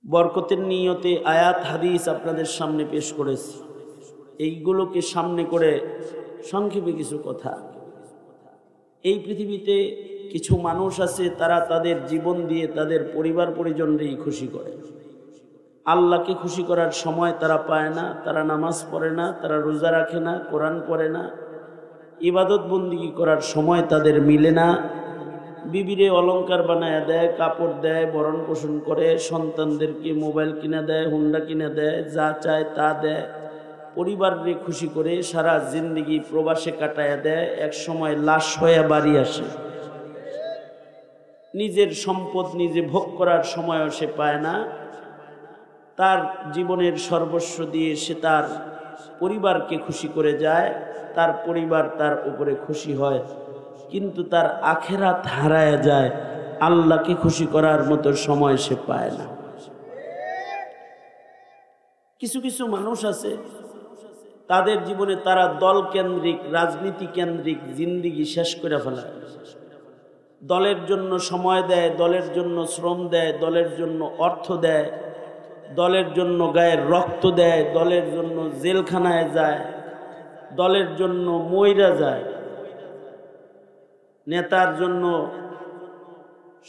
বরকতের নিয়তে আয়াত হাদিস আপনাদের সামনে পেশ করেছি। এইগুলোকে সামনে করে সংক্ষেপে কিছু কথা। এই পৃথিবীতে কিছু মানুষ আছে, তারা তাদের জীবন দিয়ে তাদের পরিবার পরিজনকেই খুশি করে। আল্লাহকে খুশি করার সময় তারা পায় না। তারা নামাজ পড়ে না, তারা রোজা রাখে না, কোরআন পড়ে না, ইবাদত বন্দিগি করার সময় তাদের মিলে না। বিবিরে অলংকার বানায় দেয়, কাপড় দেয়, ভরণ পোষণ করে, সন্তানদেরকে মোবাইল কিনে দেয়, হুন্ডা কিনে দেয়, যা চায় তা দেয়, পরিবারকে খুশি করে সারা জিন্দেগি প্রবাসে কাটায় দেয়। এক সময় লাশ হয়ে বাড়ি আসে। নিজের সম্পদ নিজে ভোগ করার সময়ও সে পায় না। তার জীবনের সর্বস্ব দিয়ে সে তার পরিবারকে খুশি করে যায়, তার পরিবার তার উপরে খুশি হয়, কিন্তু তার আখেরাত হারায় যায়। আল্লাহকে খুশি করার মতো সময় সে পায় না। কিছু কিছু মানুষ আছে, তাদের জীবনে তারা দল কেন্দ্রিক, রাজনীতি কেন্দ্রিক জিন্দিগি শেষ করে ফেলায়। দলের জন্য সময় দেয়, দলের জন্য শ্রম দেয়, দলের জন্য অর্থ দেয়, দলের জন্য গায়ের রক্ত দেয়, দলের জন্য জেলখানায় যায়, দলের জন্য মইরা যায়, নেতার জন্য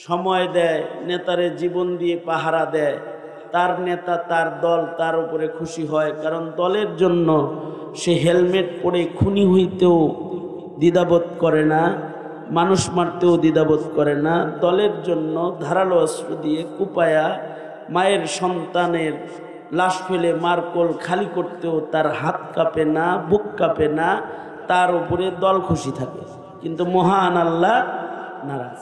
সময় দেয়, নেতারে জীবন দিয়ে পাহারা দেয়। তার নেতা, তার দল তার উপরে খুশি হয়, কারণ দলের জন্য সে হেলমেট পরে খুনি হইতেও দ্বিধাবোধ করে না, মানুষ মারতেও দ্বিধাবোধ করে না। দলের জন্য ধারালো অস্ত্র দিয়ে কুপায়া মায়ের সন্তানের লাশ ফেলে মারকোল খালি করতেও তার হাত কাঁপে না, বুক কাঁপে না। তার উপরে দল খুশি থাকে, কিন্তু মহান আল্লাহ নারাজ।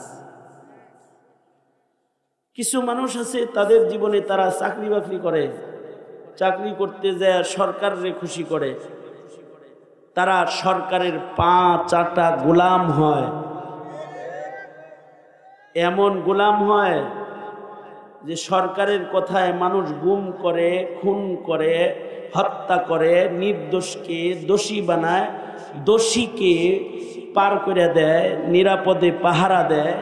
কিছু মানুষ আছে, তাদের জীবনে তারা চাকরি বাকরি করে, চাকরি করতে যায় সরকারের খুশি করে। তারা সরকারের পা চাটা গোলাম হয়। এমন গোলাম হয় যে সরকারের কথায় মানুষ গুম করে, খুন করে, হত্যা করে, নির্দোষকে দোষী বানায়, দোষীকে পার করে দেয়, নিরাপদে পাহারা দেয়।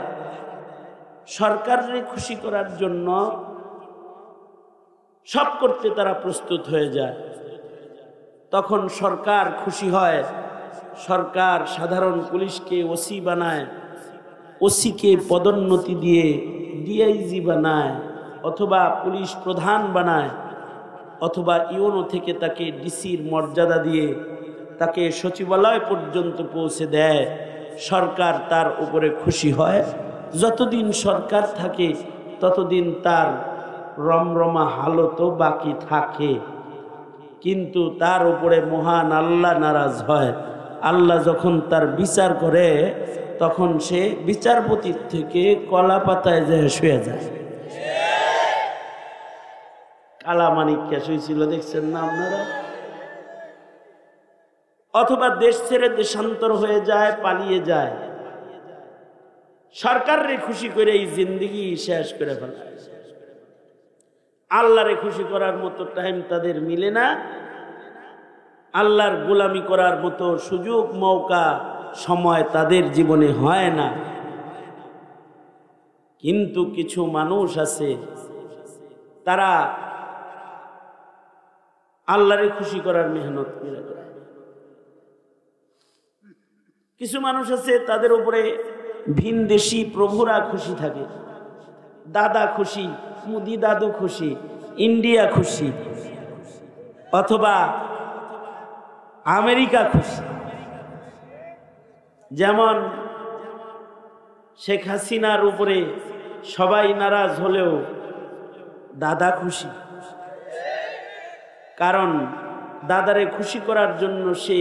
সরকারকে খুশি করার জন্য সব করতে তারা প্রস্তুত হয়ে যায়। তখন সরকার খুশি হয়। সরকার সাধারণ পুলিশকে ওসি বানায়, ওসিকে পদোন্নতি দিয়ে ডিআইজি বানায়, অথবা পুলিশ প্রধান বানায়, অথবা ইউনো থেকে তাকে ডিসির মর্যাদা দিয়ে তাকে সচিবালয় পর্যন্ত পৌঁছে দেয়। সরকার তার উপরে খুশি হয়। যতদিন সরকার থাকে ততদিন তার রমরমা হালতও বাকি থাকে, কিন্তু তার উপরে মহান আল্লাহ নারাজ হয়। আল্লাহ যখন তার বিচার করে, তখন সে বিচারপতির থেকে কলা পাতায় যায় শুয়ে যায়। কালামানিক্যা শুয়েছিল, দেখছেন না আপনারা? অথবা দেশ ছেড়ে দেশান্তর হয়ে যায়, পালিয়ে যায়। সরকাররে খুশি করে এই জিন্দেগি শেষ করে ফেলে। আল্লাহরে খুশি করার মতো টাইম তাদের মিলে না। আল্লাহর গোলামি করার মতো সুযোগ মৌকা সময় তাদের জীবনে হয় না। কিন্তু কিছু মানুষ আছে, তারা আল্লাহরে খুশি করার মেহনত করে। কিছু মানুষ আছে, তাদের উপরে ভিনদেশি প্রভুরা খুশি থাকে। দাদা খুশি, মুদি দাদু খুশি, ইন্ডিয়া খুশি, অথবা আমেরিকা খুশি। যেমন শেখ হাসিনার উপরে সবাই নারাজ হলেও দাদা খুশি, কারণ দাদারে খুশি করার জন্য সে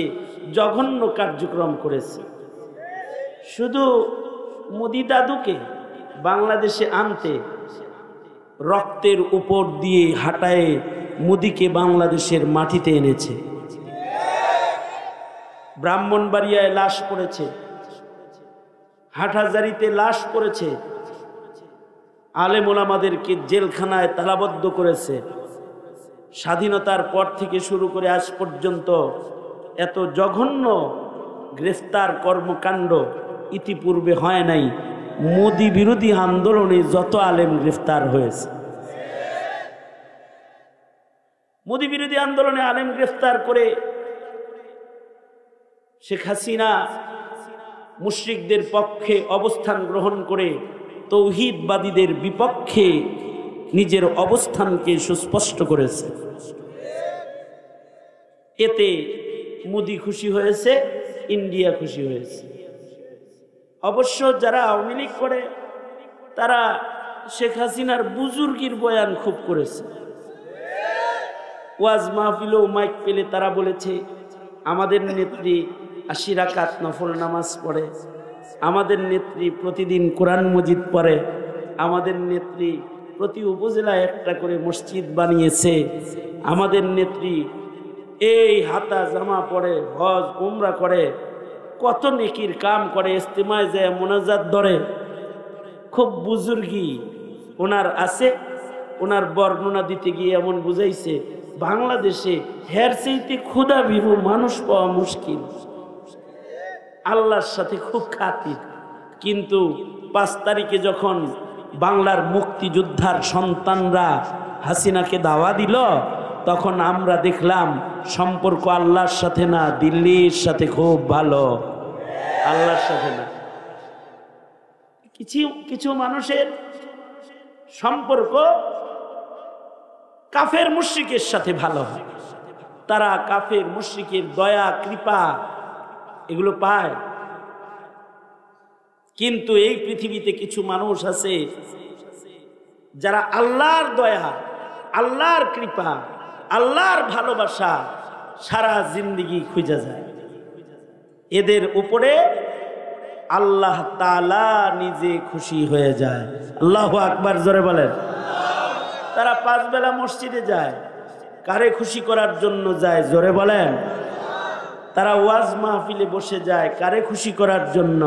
জঘন্য কার্যক্রম করেছে। শুধু মোদি দাদুকে বাংলাদেশে আনতে রক্তের উপর দিয়ে হাঁটায় মোদিকে বাংলাদেশের মাটিতে এনেছে। ব্রাহ্মণবাড়িয়ায় লাশ পড়েছে, হাটহাজারীতে লাশ পড়েছে, আলেম ওলামাদেরকে জেলখানায় তালাবদ্ধ করেছে। স্বাধীনতার পর থেকে শুরু করে আজ পর্যন্ত এত জঘন্য গ্রেফতার কর্মকাণ্ড ইতিপূর্বে হয় নাই। মোদি বিরোধী আন্দোলনে যত আলেম গ্রেফতার হয়েছে, মোদী বিরোধী আন্দোলনে আলেম গ্রেফতার করে শেখ হাসিনা মুশরিকদের পক্ষে অবস্থান গ্রহণ করে তৌহিদবাদীদের বিপক্ষে নিজের অবস্থানকে সুস্পষ্ট করেছে। এতে মোদী খুশি হয়েছে, ইন্ডিয়া খুশি হয়েছে। অবশ্য যারা আওয়ামী লীগ করে তারা শেখ হাসিনার বুজুর্গির বয়ান খুব করেছে। ওয়াজ মাহফিলেও মাইক পেলে তারা বলেছে আমাদের নেত্রী ৮০ রাকাত নফল নামাজ পড়ে, আমাদের নেত্রী প্রতিদিন কোরআন মজিদ পড়ে, আমাদের নেত্রী প্রতি উপজেলায় একটা করে মসজিদ বানিয়েছে, আমাদের নেত্রী এই হাতা জামা পরে হজ উমরা করে, কত নেকির কাম করে, ইস্তেমায় যায় মোনাজাত ধরে। খুব বুজুর্গি ওনার আছে। ওনার বর্ণনা দিতে গিয়ে এমন বুঝাইছে বাংলাদেশে হের চাইতে ক্ষুধা ভীরু মানুষ পাওয়া মুশকিল, আল্লাহর সাথে খুব খাতির। কিন্তু ৫ তারিখে যখন বাংলার মুক্তিযোদ্ধার সন্তানরা হাসিনাকে দাওয়া দিল, তখন আমরা দেখলাম সম্পর্ক আল্লাহর সাথে না, দিল্লির সাথে খুব ভালো, আল্লাহর সাথে না। কিছু মানুষের সম্পর্ক কাফের মুশরিকের সাথে ভালো হয়, তারা কাফের মুশরিকের দয়া কৃপা এগুলো পায়। কিন্তু এই পৃথিবীতে কিছু মানুষ আছে যারা আল্লাহর দয়া, আল্লাহর কৃপা, আল্লাহর ভালোবাসা সারা জিন্দেগি খুঁজে যায়। এদের উপরে আল্লাহ তাআলা নিজে খুশি হয়ে যায়। আল্লাহু আকবার, জোরে বলেন। তারা ৫ বেলা মসজিদে যায়, কারে খুশি করার জন্য যায়, জোরে বলেন। তারা ওয়াজ মাহফিলে বসে যায়, কারে খুশি করার জন্য।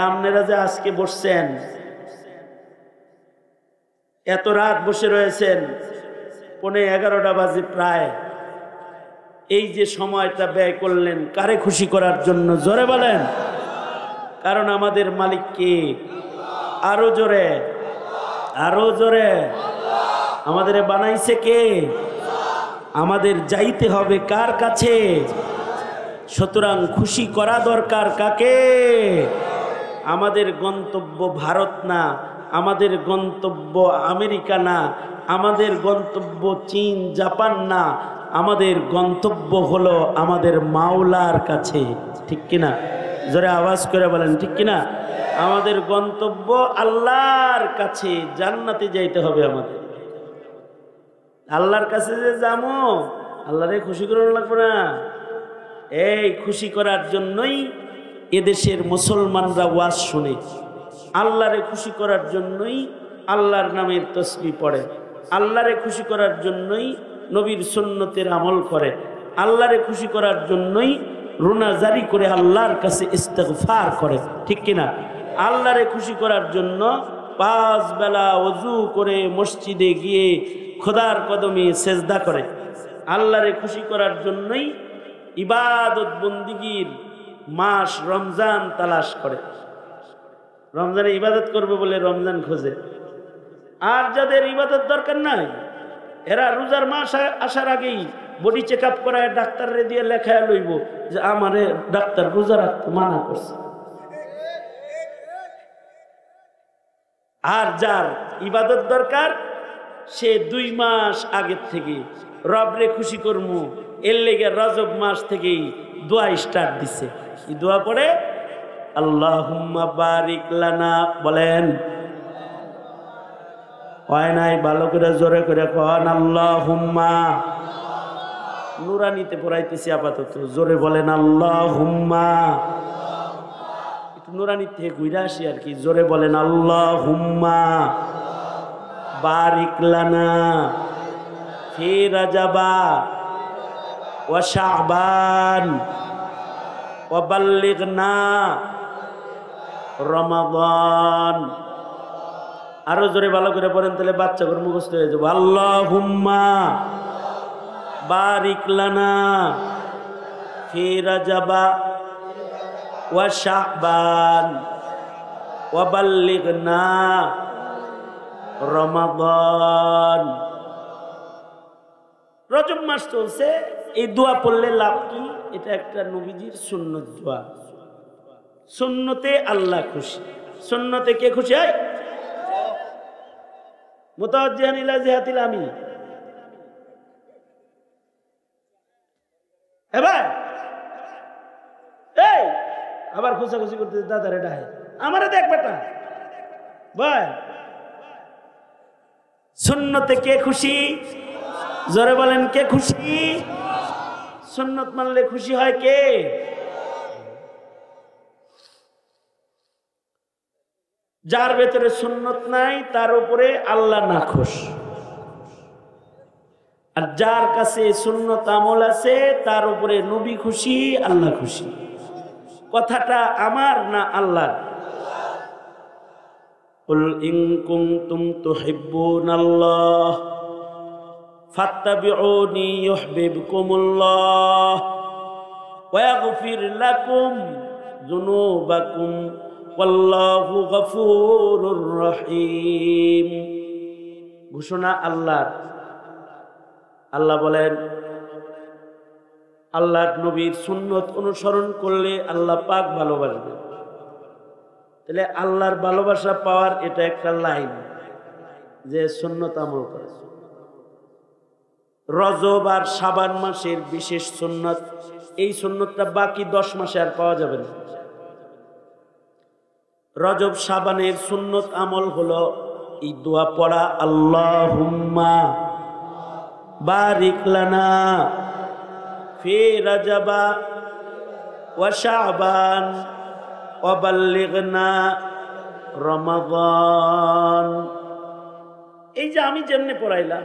আপনারা যে আজকে বসছেন, এত রাত বসে রয়েছেন, 11:15 বাজে প্রায়, এই যে সময়টা ব্যয় করলেন কারে খুশি করার জন্য, জোরে বলেন। কারণ আমাদের মালিক কে? আরো জোরে, আরো জোরে। আমাদের বানাইছে কে? আমাদের যাইতে হবে কার কাছে? সুতরাং খুশি করা দরকার কাকে? আমাদের গন্তব্য ভারত না, আমাদের গন্তব্য আমেরিকা না, আমাদের গন্তব্য চীন জাপান না, আমাদের গন্তব্য হলো আমাদের মাওলার কাছে। ঠিক কিনা? জোরে আওয়াজ করে বলেন, ঠিক কিনা? আমাদের গন্তব্য আল্লাহর কাছে, জান্নাতে যাইতে হবে আমাদের। আল্লাহর কাছে যে যাবো, আল্লাহরে খুশি করানো লাগবে না। এই খুশি করার জন্যই এদেশের মুসলমানরা ওয়াজ শুনে, আল্লাহরে খুশি করার জন্যই আল্লাহর নামের তসবিহ পড়ে, আল্লাহরে খুশি করার জন্যই নবীর সুন্নতের আমল করে, আল্লাহরে খুশি করার জন্যই রুনা জারি করে আল্লাহর কাছে ইস্তেগফার করে। ঠিক কিনা? আল্লাহরে খুশি করার জন্য 5 বেলা ওযু করে মসজিদে গিয়ে খোদার কদমে সেজদা করে। আল্লাহরে খুশি করার জন্যই ইবাদত বন্দিগির মাস রমজান তালাশ করে, রমজানে ইবাদত করবে বলে রমজান খোঁজে। আর যাদের ইবাদত দরকার নাই, এরা রোজার মাস আসার আগেই বডি চেক আপ করায় ডাক্তাররে দিয়ে লেখায় লইব যে আমারে ডাক্তার রোজা রাখতে মানা করছে। আর যার ইবাদত দরকার, সে 2 মাস আগের থেকে রবরে খুশি করমু এর লেগে রজব মাস থেকেই দোয়া স্টার্ট দিছে। কি দোয়া পড়ে? আল্লাহুম্মা বারিক লানা, বলেন। হয় নাই? ভালো করে জোরে করে কন আল্লাহুম্মা। নুরানিতে পড়াইতেছি আপাতত, জোরে বলেন আল্লাহুম্মা। একটু নুরানি থেকে ঘুরে আসি আর কি, জোরে বলেন আল্লাহুম্মা বারিক লানা ফি রাজাবা ওয়া শাবান ওয়া বাল্লিগনা রমাদান। আরো জোরে ভালো করে পড়েন, তাহলে বাচ্চাগুলো মুখস্থ হয়ে যাবে। আল্লাহুম্মা বারিক লানা ফি রাজাবা ওয়া শাবান ওয়া বাল্লিগনা রমাদান। রজব মাস চলছে, এই দোয়া পড়লে লাভ কি? এটা একটা নবীজির সুন্নত দোয়া। সুন্নতে আল্লাহ খুশি। সুন্নতে কে খুশি হয়? মুতাওয়াজ্জিহান ইলা জিহাতিল আমিন। এবার এই আবার খুশাখুশি করতে দাদারে ডাহে, আমারে দেখ বেটা ভাই। সুন্নতে কে খুশি? জোরে বলেন কে খুশি? সুন্নত মানলে খুশি হয় কে? যার ভেতরে সুন্নত নাই তার উপরে আল্লাহ নাখুশ, আর যার কাছে সুন্নত আমল আছে তার উপরে নবী খুশি, আল্লাহ খুশি। কথাটা আমার না আল্লাহর? কুল ইন কুনতুম তুহিব্বুনাল্লাহ ফাত্তাবিউনি ইউহিব্বুকুমুল্লাহ ওয়া ইয়াগফির লাকুম যুনুবাকুম ওয়াল্লাহু গফুরুর রহিম। ঘোষণা আল্লাহর। আল্লাহ বলেন, আল্লাহর নবীর সুন্নত অনুসরণ করলে আল্লাহ পাক ভালোবাসবেন। তাহলে আল্লাহর ভালোবাসা পাওয়ার এটা একটা লাইন, যে সুন্নত আমল করে। রজব আর শাবান মাসের বিশেষ সুন্নত, এই সুন্নতটা বাকি 10 মাসে আর পাওয়া যাবে না। রজব শাবানের সুন্নত আমল হলো এই দোয়া পড়া, আল্লাহুম্মা বারিক লানা ফি রাজাবা ওয়া শাবান ওয়া বাল্লিগনা রমাদান। এই যে আমি যেমনি পড়াইলাম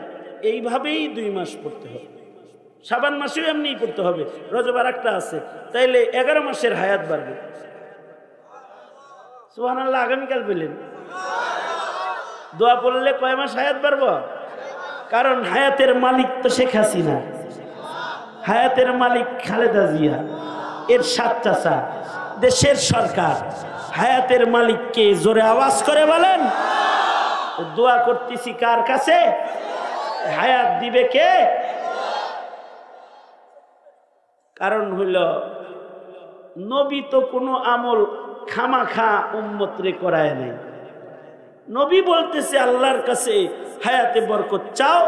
এইভাবেই 2 মাস পড়তে হবে। শাবান মাসেও এমনিই পড়তে হবে। রজব আর একটা আছে, তাইলে 11 মাসের হায়াত বাড়বে। সুবহানাল্লাহ। আগামীকাল বললেন দোয়া পড়লে কয় মাস হায়াত বাড়বো? কারণ হায়াতের মালিক তো শেখ হাসিনা, হায়াতের মালিক খালেদা জিয়া, এর 7 চাচা, দেশের সরকার। হায়াতের মালিককে জোরে আওয়াজ করে বলেন। দোয়া করতেছি কার কাছে? হায়াত দিবে কে? কারণ হইল নবী তো কোনো আমল খামাখা উম্মতরে করায় নাই। নবী বলতেছে আল্লাহর কাছে হায়াতে বরকত চাও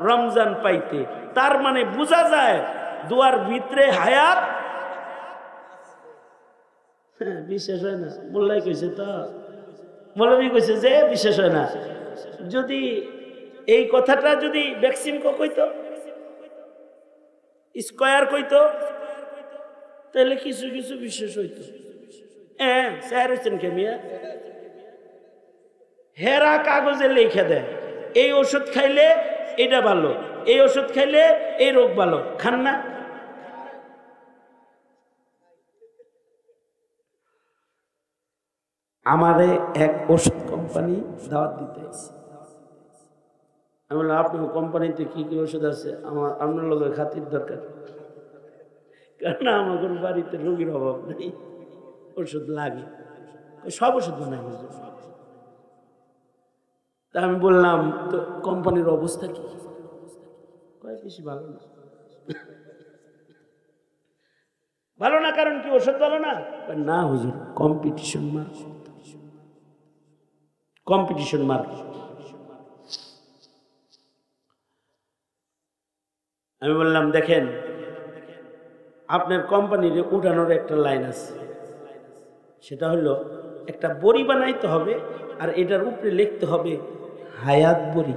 রমজান পাইতে। তার মানে বোঝা যায় দুয়ার ভিতরে হায়াত বিশেষ হয় না। মোল্লাই কইছে তো, মৌলভী কইছে যে বিশেষ হয় না। যদি এই কথাটা যদি ভ্যাকসিন কইতো, স্কয়ার কইতো, তাহলে কিছু কিছু বিশেষ হইতো। স্যার হচ্ছেন কেমিয়া হেরা কাগজে লিখে দেয়, এই ওষুধ খাইলে এটা ভালো, এই ওষুধ খাইলে এই রোগ ভালো। খান না? আমারে এক ওষুধ কোম্পানি দাওয়াত দিতে আসছে। আমি বললাম আপনার কোম্পানিতে কি কি ওষুধ আছে? আপনার লোকের খাতির দরকার, কারণ আমাদের বাড়িতে রোগীর অভাব নেই, ওষুধ লাগে, সব ওষুধ বানাই। তা আমি বললাম তো কোম্পানির অবস্থা কি? কয় বেশি ভালো না। ভালো না কারণ কি ওষুধ ভালো না? না হুজুর, কম্পিটিশন মার্কেট, কম্পিটিশন মার্কেট। আমি বললাম দেখেন আপনার কোম্পানির উঠানোর একটা লাইন আছে, সেটা হলো একটা বড়ি বানাইতে হবে আর এটার উপরে লিখতে হবে হায়াত বড়ি।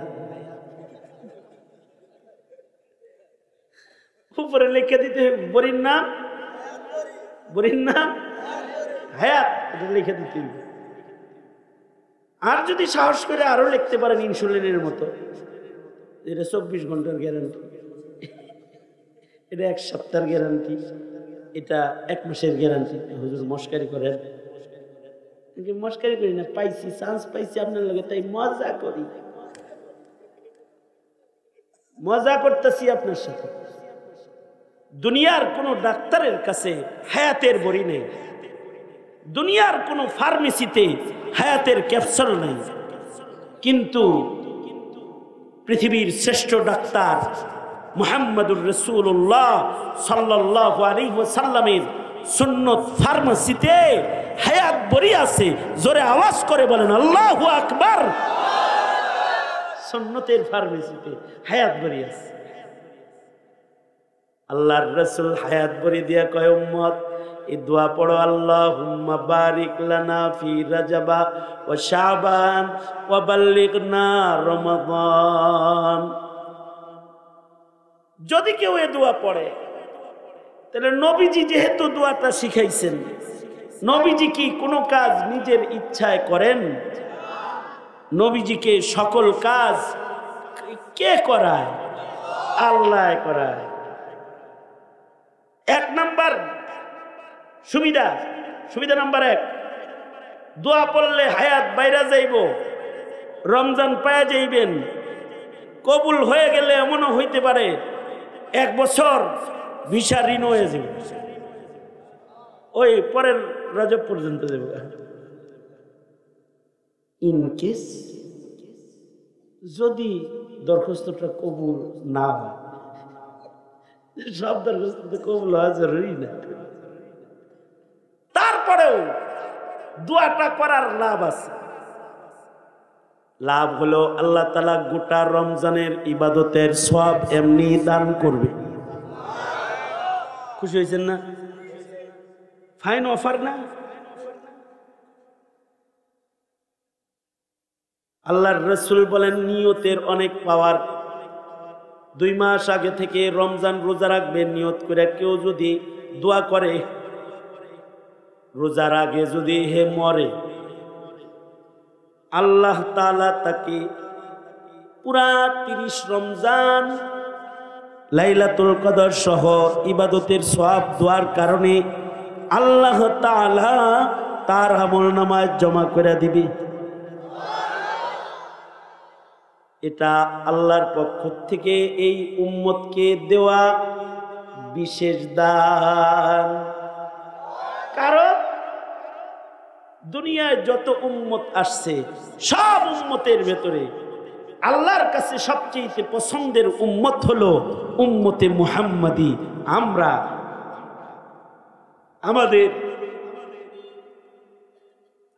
উপরে লিখে দিতে হবে বড়ির নাম, বড়ির নাম হায়াত, এটা লিখে দিতে হবে। আর যদি সাহস করে আরো লিখতে পারেন ইনসুলিনের মতো, এটা 24 ঘন্টার গ্যারান্টি, এটা 1 সপ্তাহের গ্যারান্টি, এটা 1 মাসের গ্যারান্টি। হুজুর মস্কারি করেন? মস্কারি করি না, পাইছি, চান্স পাইছি আপনার লগে, তাই মজা করি, মজা করতেছি আপনার সাথে। দুনিয়ার কোন ডাক্তারের কাছে হায়াতের বড়ি নেই, দুনিয়ার কোন ফার্মেসিতে হায়াতের ক্যাপসুল নেই, কিন্তু পৃথিবীর শ্রেষ্ঠ ডাক্তার মুহাম্মাদুর রাসূলুল্লাহ সাল্লাল্লাহু আলাইহি ওয়াসাল্লামের সুন্নত ফার্মেসিতে হায়াত ভরি আছে। জোরে আওয়াজ করে বলেন আল্লাহু আকবার। সুন্নতের ফার্মেসিতে হায়াত ভরি আছে। আল্লাহর রাসূল হায়াত ভরি দিয়া কয় উম্মত এই দোয়া পড়ো, আল্লাহুম্মা বারিক লানা ফি রাজাবা ওয়া শাবান ওয়া বাল্লিগনা রমাদান। যদি কেউ এই দোয়া পড়ে তাহলে নবীজি যেহেতু দোয়াটা শিখাইছেন, নবীজি কি কোনো কাজ নিজের ইচ্ছায় করেন? নবীজিকে সকল কাজ কে করায়? আল্লাহ করায়। এক নাম্বার সুবিধা নাম্বার 1, দোয়া পড়লে হায়াত বাইরা যাইব, রমজান পায়া যাইবেন। কবুল হয়ে গেলে এমনও হইতে পারে 1 বছর ভিসা ঋণ হয়ে যাবে, ওই পরের রজব পর্যন্ত যাবে। ইনকেস যদি দরখাস্তটা কবুল না হয়, সব দরখাস্ত কবুল হওয়া জরুরি না, তারপরেও দোয়াটা করার লাভ আছে। লাভ হলো আল্লাহ তাআলা গোটা রমজানের ইবাদতের সওয়াব এমনি দান করবে। খুশি হয়েছেন না? ফাইন অফার না? আল্লাহর রাসূল বলেন নিয়তের অনেক পাওয়ার। 2 মাস আগে থেকে রমজান রোজা রাখবে নিয়ত করে কেউ যদি দোয়া করে, রোজার আগে যদি হে মরে, আল্লাহ তাআলা তাকে পুরা 30 রমজান লাইলাতুল কদর সহ ইবাদতের সওয়াব দোয়ার কারণে আল্লাহ তাআলা তার আমলনামায় জমা করে দিবে। এটা আল্লাহর পক্ষ থেকে এই উম্মতকে দেওয়া বিশেষ দান। কারণ দুনিয়ায় যত উম্মত আসছে, সব উম্মতের ভেতরে আল্লাহর কাছে সবচেয়ে পছন্দের উম্মত হলো উম্মতে মুহাম্মাদি। আমরা আমাদের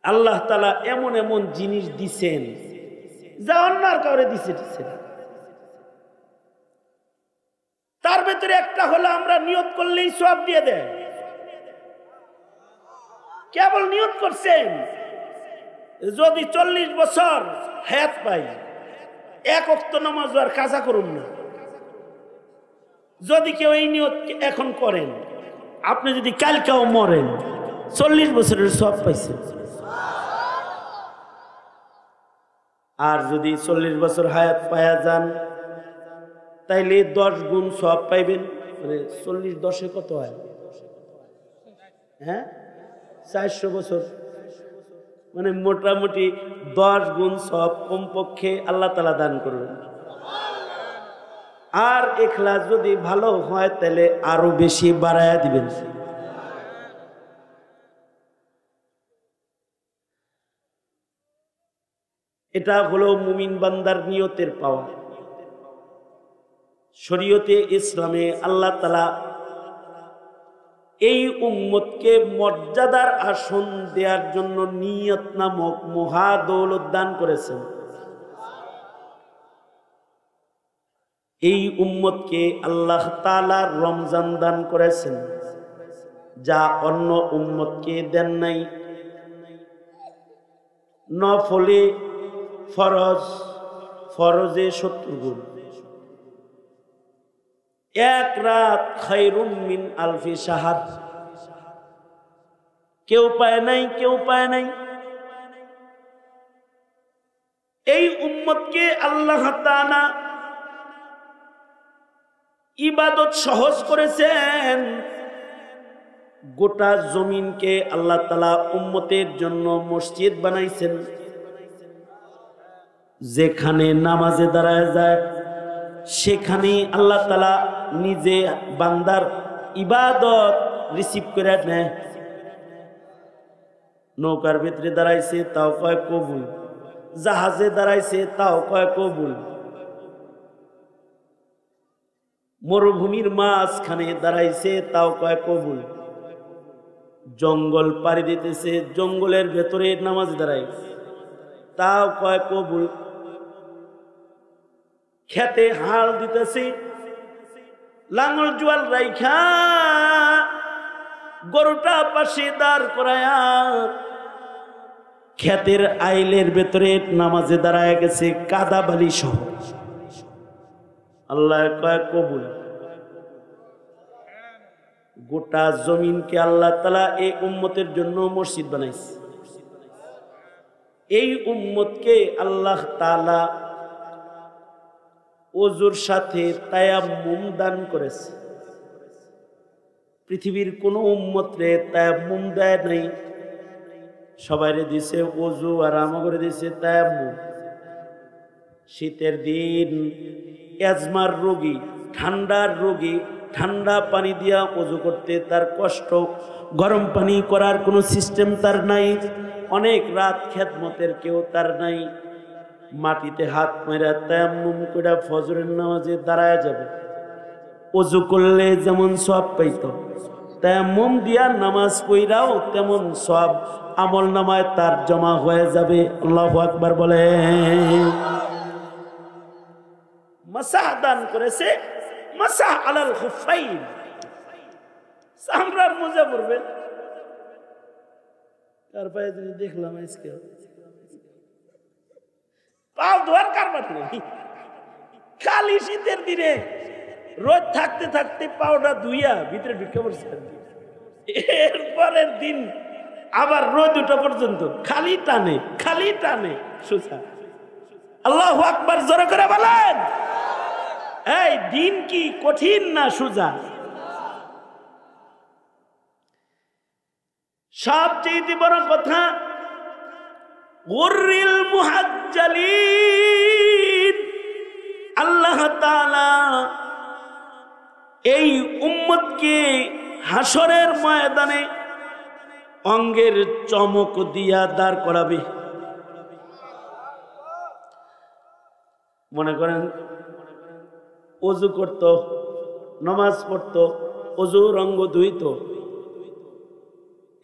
আল্লাহ তাআলা এমন এমন জিনিস দিছেন যা অন্য আর কাউরে দিছে না। তার ভেতরে একটা হলো আমরা নিয়ত করলেই সওয়াব দিয়ে দেয়। কেবল নিয়ত করছেন, যদি 40 বছর হায়াত পাই 1 ওয়াক্ত নামাজ আর কাজা করুন না। যদি কেউ এই নিয়ত এখন করেন, আপনি যদি কালকেও মরেন 40 বছরের সওয়াব পাইছেন। আর যদি 40 বছর হায়াত পায়া যান তাইলে 10 গুণ সওয়াব পাইবেন। মানে 40 10 কত হয়? হ্যাঁ, 400 বছর। মানে মোটামুটি 10 গুণ সওয়াব কমপক্ষে আল্লাহ তাআলা দান করবেন। আর ইখলাস যদি ভালো হয় তাহলে আরো বেশি বাড়ায়া দিবেন। এটা হলো মুমিন বান্দার নিয়তের পাওয়া। শরীয়তে ইসলামে আল্লাহ তাআলা এই উম্মতকে মর্যাদার আসন দেওয়ার জন্য নিয়ত নামক মহা দৌলত দান করেছেন। এই উম্মতকে আল্লাহ তাআলা রমজান দান করেছেন, যা অন্য উম্মতকে দেন নাই। নফলে ফরজে 70 গুণ। 1 রাত খায়রুম মিন আলফি শাহর। কেউ পায় নাই। এই উম্মতকে আল্লাহ তাআলা ইবাদত সহজ করেছেন। গোটা জমিনকে আল্লাহ তাআলা উম্মতের জন্য মসজিদ বানাইছেন। যেখানে নামাজে দাঁড়ায় যায় সেখানে আল্লাহ তাআলা নিজে বান্দার ইবাদত রিসিভ করে নেয়। নৌকার ভিতরে দাঁড়াইছে তাও কয় কবুল, জাহাজে দাঁড়াইছে তাও কয় কবুল। মরুভূমির মাঝখানে দাঁড়াইছে, তাও কয় কবুল। জঙ্গল পাড়ি দিতেছে, জঙ্গলের ভেতরে নামাজ দাঁড়াইছে, তাও কয় কবুল। খেতে হাল দিতেছে, লাঙল জোয়াল রাইখা গরুটা পাশে দাঁড় করায়া খেতের আইলের ভেতরে নামাজে দাঁড়ায় গেছে, কাদা বালি সহ। আল্লাহ কয় কবুল। গোটা জমিনকে আল্লাহ তাআলা এই উম্মতের জন্য মসজিদ বানাইছে। এই উম্মতকে আল্লাহ তাআলা ওযুর সাথে তায়াম্মুম দান করেছে। পৃথিবীর কোন উম্মতরে তায়াম্মুম দেয় নাই, সবাইরে দিছে ওযু, আর আমাগরে দিছে তায়াম্মুম। শীতের দিন অ্যাজমার রোগী, ঠান্ডার রোগী ঠান্ডা পানি দিয়া ওযু করতে তার কষ্ট, গরম পানি করার কোনো সিস্টেম তার নাই। অনেক রাত খেদমতের কেউ তার নাই। মাটিতে হাত মেরা তায়াম্মুম করে ফজরের নামাজে দাঁড়ায় যাবে। ওযু করলে যেমন সওয়াব পাইত, তায়াম্মুম দিয়া নামাজ পড়াও তেমন সওয়াব আমল নামায় তার জমা হয়ে যাবে। আল্লাহু আকবার বলে। মাসাহ দান করেছে, মাসাহ আলাল খুফাইন, চামড়ার মোজা পরবেন। কার পায়ে যদি দেখলাম আজকে পাও ধোয়ার কারবার নেই, খালি শীতের দিনে রোদ থাকতে থাকতে পাওটা ধুইয়া ভিতরে ঢুকে পড়ছে। এরপরের দিন আবার রোদ উঠা পর্যন্ত খালি টানে, খালি টানে সোজা। আল্লাহু আকবার জোরে করে বলেন। এই দিন কি কঠিন না সোজা? সবচেয়ে বড় কথা, গুররিল মুহাজ্জালিন, আল্লাহ তাআলা এই উম্মতকে হাসরের ময়দানে অঙ্গের চমক দিয়া দাঁড় করাবে। মনে করেন ওযু করত, নামাজ পড়ত, ওযুর অঙ্গ ধুইত,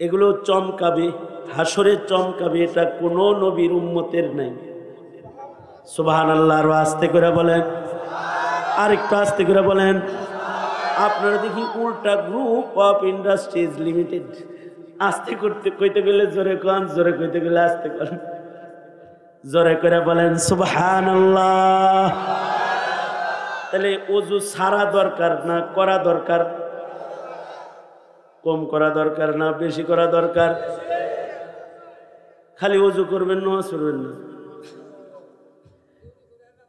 এগুলো চমকাবে, হাসরে চমকাবে। এটা কোন নবীর উম্মতের নাই। সুবহানাল্লাহ। আর আস্তে করে বলেন, আরেকটু আস্তে করে বলেন। আপনারা দেখি উল্টা গ্রুপ অফ ইন্ডাস্ট্রিজ লিমিটেড, আস্তে করতে কইতে গেলে জোরে কন, জোরে কইতে গেলে আস্তে কন। জোরে করে বলেন সুবহানাল্লাহ। তাহলে ওযু সারা দরকার না করা দরকার? কম করা দরকার না বেশি করা দরকার? খালি ওযু করবেন, নামাজ পড়বেন না।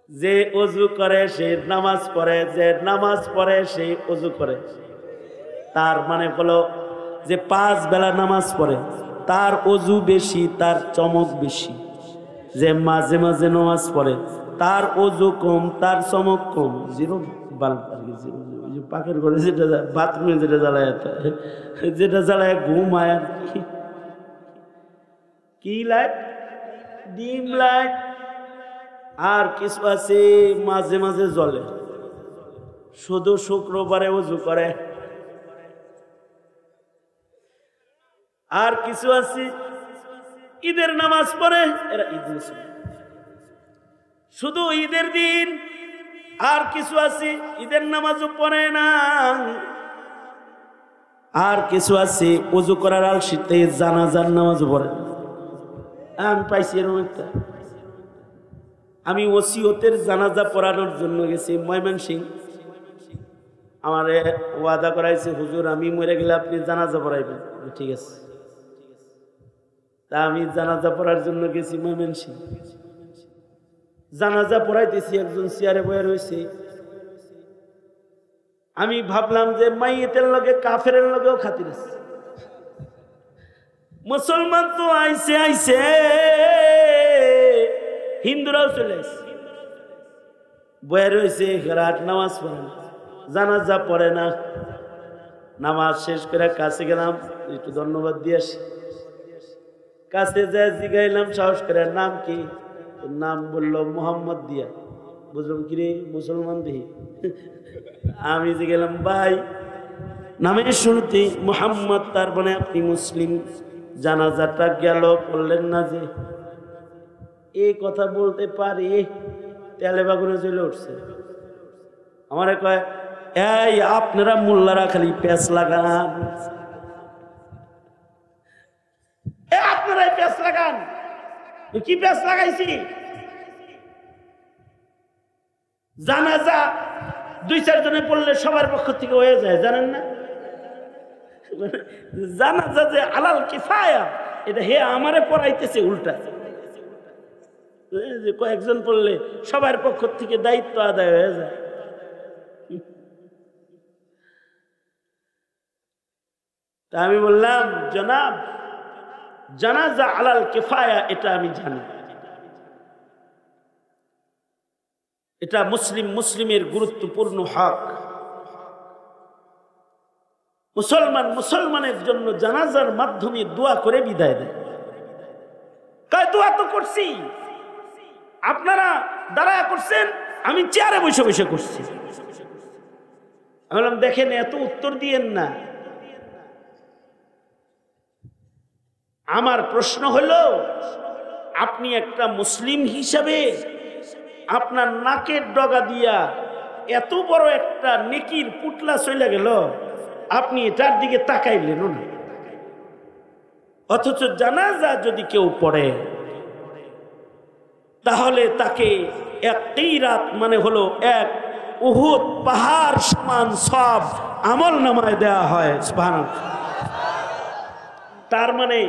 যে ওযু করে সে নামাজ পড়ে, যে নামাজ পড়ে সে ওযু করে। তার মানে হলো যে 5 বেলা নামাজ পড়ে তার ওযু বেশি, তার চমক বেশি। যে মাঝে মাঝে নামাজ পড়ে তার ওযু কম, তার চমক কম। জিরো বাল্ব আর কি, জিরো। পাকের ঘরে যেটা, বাথরুমে যেটা জ্বালায়, যেটা জ্বালায় ঘুমায় আর কি লাইট, ডিম লাইট। আর কিছু আছে মাঝে মাঝে জ্বলে, শুধু শুক্রবারে ওযু করে। আর কিছু আছে ঈদের নামাজ পড়ে, এরা ঈদ মুসলিম শুধু ঈদের দিন। আর কিছু আছে ঈদের নামাজও পড়ে না। আর কিছু আছে ওযু করার আলসিতে জানাজার নামাজও পড়ে না। আমি পাইছি এরকম একটা। আমি ওসিয়তের জানাজা পড়ানোর জন্য গেছি ময়মনসিংহ। আমারে ওয়াদা করাইছে, হুজুর আমি মরে গেলে আপনি জানাজা পড়াইবেন। ঠিক আছে। তা আমি জানাজা পড়ার জন্য গেছি ময়মনসিংহ। জানাজা পড়াইতেছি, একজন চেয়ারে বয়ে রয়েছে। আমি ভাবলাম যে মাইয়েতের লগে কাফেরের লগেও খাতির আছে। মুসলমান তো আইছে আইছে, হিন্দুরাও চলে আসছে। বয়ে রয়েছে, রাত নামাজ পড়ে না, জানাজা পড়ে না। নামাজ শেষ করে কাছে গেলাম, একটু ধন্যবাদ দিয়ে আসি। কাছে যায় জিগাইলাম সাহস করে, নাম কি? নাম বললো মোহাম্মদ দিয়া। বুঝলাম কিরে মুসলমান দেখি। আমি যে গেলাম ভাই নামের শুরুতে মুহাম্মদ, তার মানে আপনি মুসলিম, জানাজাটা গেল বললেন না যে এই কথা বলতে পারি, তেলে বাগুনে চলে উঠছে। আমারে কয় এই আপনারা মোল্লারা খালি প্যাঁচ লাগান, আপনারাই প্যাঁচ লাগান। কি প্যাঁচ লাগাইছি? জানাজা 2-4 জনে পড়লে সবার পক্ষ থেকে হয়ে যায়, জানেন না? জানাজা যে আলাল কিফায়া, এটা হে আমারে পড়াইতেছে উল্টা। কয়েকজন পড়লে সবার পক্ষ থেকে দায়িত্ব আদায় হয়ে যায়। তা আমি বললাম জনাব, জানাজা আলাল কিফায়া এটা আমি জানি, এটা মুসলিমের গুরুত্বপূর্ণ হক। মুসলমানের জন্য জানাজার মাধ্যমে দোয়া করে বিদায় দেয়। কয় দোয়া তো করছি, আপনারা দাঁড়ায় করছেন, আমি চেয়ারে বসে বসে করছি। আমি বললাম দেখেন এত উত্তর দিয়েন না, আমার প্রশ্ন হলো আপনি একটা মুসলিম হিসাবে আপনার নাকের ডগা দিয়া এত বড় একটা নেকির পুটলা চলে গেল, আপনি এটার দিকে তাকাইলেন না। অথচ জানাজা যদি কেউ পড়ে তাহলে তাকে এক কিরাত মানে হলো এক উহুদ পাহাড় সমান সব আমল নামায় দেয়া হয়। সুবহানাল্লাহ। তার মানে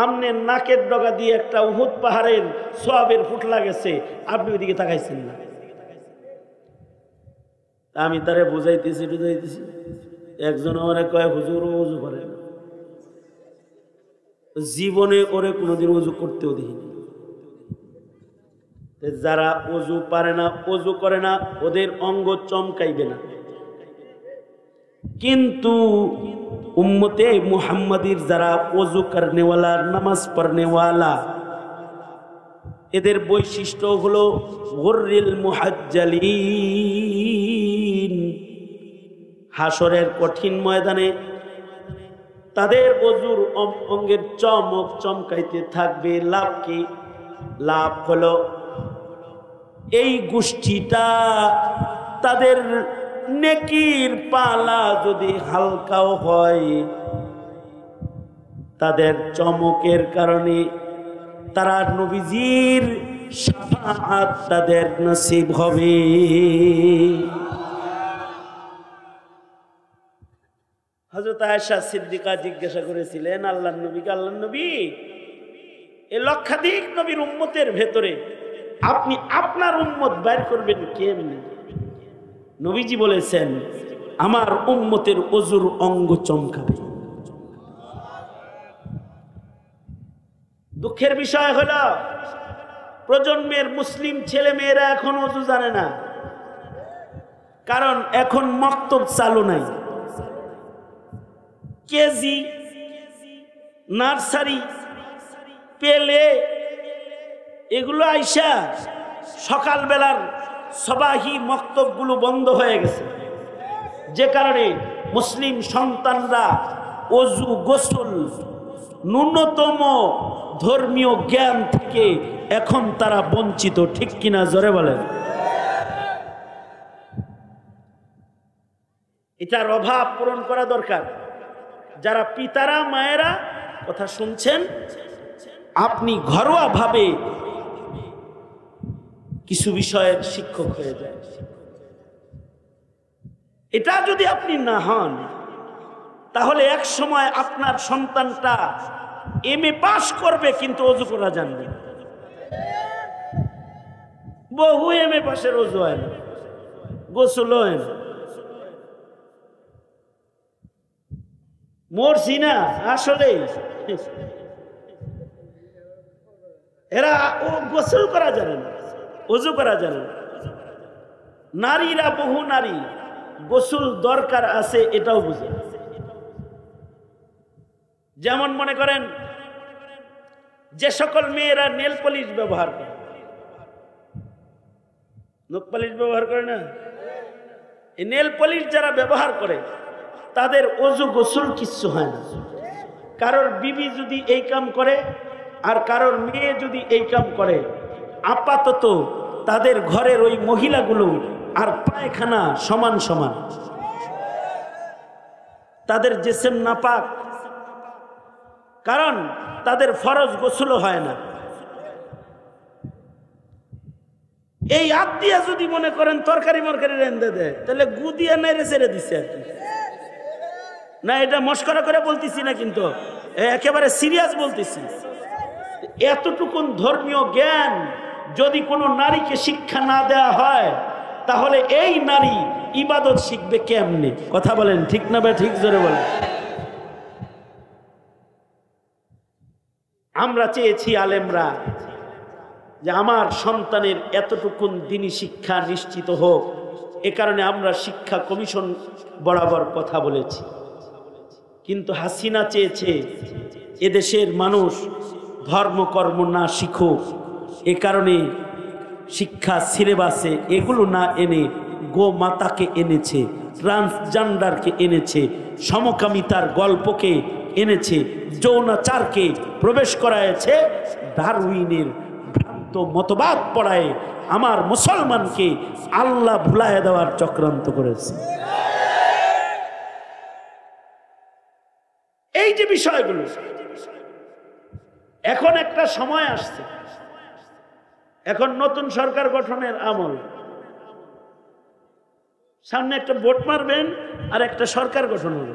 আমনের নাকের ডগা দিয়ে একটা উহুদ পাহাড়ের সওয়াবের ফুটলা গেছে, আপনি ওইদিকে তাকাইছেন না। আমি তারে বুঝাইতেছি। একজন আমারে কয় হুজুর ওযু করে না, জীবনে ওরে কোনোদিন ওযু করতেও দেখিনি। যারা ওযু পারে না, ওযু করে না, ওদের অঙ্গ চমকাইবে না। কিন্তু উম্মতে মুহাম্মাদির যারা ওযু করনেওয়ালা, নামাজ পড়নেওয়ালা, এদের বৈশিষ্ট্য হলো গুররিল মুহাজ্জালিন। হাসরের কঠিন ময়দানে তাদের ওযুর অঙ্গের চমক চমকাইতে থাকবে। লাভ কি? লাভ হলো এই গোষ্ঠীটা তাদের নেকির পালা যদি হালকাও হয়, তাদের চমকের কারণে তারা নবীজির শাফাআত তাদের নসিব হবে। হযরত আয়েশা সিদ্দিকা জিজ্ঞাসা করেছিলেন আল্লাহর নবীকে, আল্লাহর নবী এই লক্ষাধিক নবীর উম্মতের ভেতরে আপনি আপনার উম্মত বের করবেন কেমনে? নবীজি বলেছেন আমার উম্মতের ওযুর অঙ্গ চমকাবে। দুঃখের বিষয় হলো প্রজন্মের মুসলিম ছেলে মেয়েরা এখন ওযু জানে না, কারণ এখন মক্তব চালু নাই। কেজি, নার্সারি, পেলে এগুলো আইসা সকালবেলার সবাহি মক্তবগুলো বন্ধ হয়ে গেছে, যে কারণে মুসলিম সন্তানরা ওযু, গোসল, ন্যূনতম ধর্মীয় জ্ঞান থেকে এখন তারা বঞ্চিত। ঠিক কিনা জোরে বলেন? এটার অভাব পূরণ করা দরকার। যারা পিতারা মায়েরা কথা শুনছেন, আপনি ঘরোয়া ভাবে কিছু বিষয়ের শিক্ষক হয়ে যায়। এটা যদি আপনি না হন তাহলে এক সময় আপনার সন্তানটা এমএ পাস করবে কিন্তু ওযু করা জানবে। বহু এমএ পাশের ওযু হয় না, গোসল হয় না। মরছি না আসলে এরা গোসল করা জানে না, ওযু করা জানে না। নারীরা, বহু নারী গোসল দরকার আছে এটাও বুঝে। যেমন মনে করেন যে সকল মেয়েরা নেল পলিশ ব্যবহার করে, নখ পালিশ ব্যবহার করে না? এই নেল পালিশ যারা ব্যবহার করে তাদের ওযু গোসল কিচ্ছু হয় না। কারোর বিবি যদি এই কাম করে আর কারোর মেয়ে যদি এই কাম করে, আপাতত তাদের ঘরের ওই মহিলাগুলো আর পায়খানা সমান সমান, তাদের জিসম নাপাক, কারণ তাদের ফরজ গোসল হয় না। এই হাত দিয়া যদি মনে করেন তরকারি মরকারি রেঁধে দেয়, তাহলে গু দিয়া নেড়ে ছেড়ে দিচ্ছে আর কি না। এটা মস্করা করে বলতেছি না, কিন্তু একেবারে সিরিয়াস বলতেছি। এতটুকুন ধর্মীয় জ্ঞান যদি কোনো নারীকে শিক্ষা না দেওয়া হয়, তাহলে এই নারী ইবাদত শিখবে কেমনে? কথা বলেন, ঠিক না বা ঠিক? জোরে বলেন। আমরা চেয়েছি আলেমরা যে আমার সন্তানের এতটুকুন দিনী শিক্ষা নিশ্চিত হোক, এ কারণে আমরা শিক্ষা কমিশন বরাবর কথা বলেছি। কিন্তু হাসিনা চেয়েছে এদেশের মানুষ ধর্মকর্ম না শিখুক, এ কারণে শিক্ষা সিলেবাসে এগুলো না এনে গোমাতাকে এনেছে, ট্রান্সজেন্ডারকে এনেছে, সমকামিতার গল্পকে এনেছে, যৌনাচারকে প্রবেশ করায়ছে, ডারউইনের ভ্রান্ত মতবাদ পড়ায় আমার মুসলমানকে আল্লাহ ভুলায় দেওয়ার চক্রান্ত করেছে। এই যে বিষয়গুলো, এখন একটা সময় আসছে, এখন নতুন সরকার গঠনের আমল, সামনে একটা ভোট মারবেন আর একটা সরকার গঠন হবে।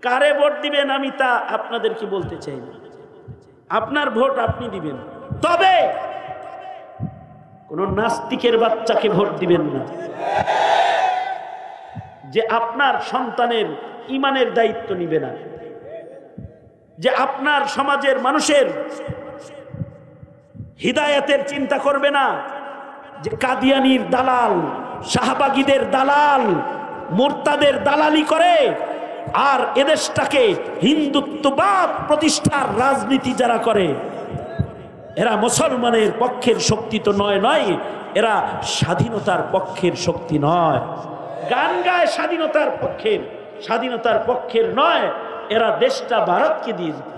কারে ভোট দিবেন আমি তা আপনাদেরকে বলতে চাই না, আপনার ভোট আপনি দিবেন, তবে কোন নাস্তিকের বাচ্চাকে ভোট দিবেন না যে আপনার সন্তানের ইমানের দায়িত্ব নিবে না, যে আপনার সমাজের মানুষের হিদায়াতের চিন্তা করবে না, যে কাদিয়ানির দালাল, শাহবাগীদের দালাল, মুরতাদের দালালি করে আর এদেশটাকে হিন্দুত্ববাদ প্রতিষ্ঠার রাজনীতি যারা করে, এরা মুসলমানের পক্ষের শক্তি তো নয়, এরা স্বাধীনতার পক্ষের শক্তি নয়। গান গায় স্বাধীনতার পক্ষের নয়, এরা দেশটা ভারতকে দিয়ে দিতে।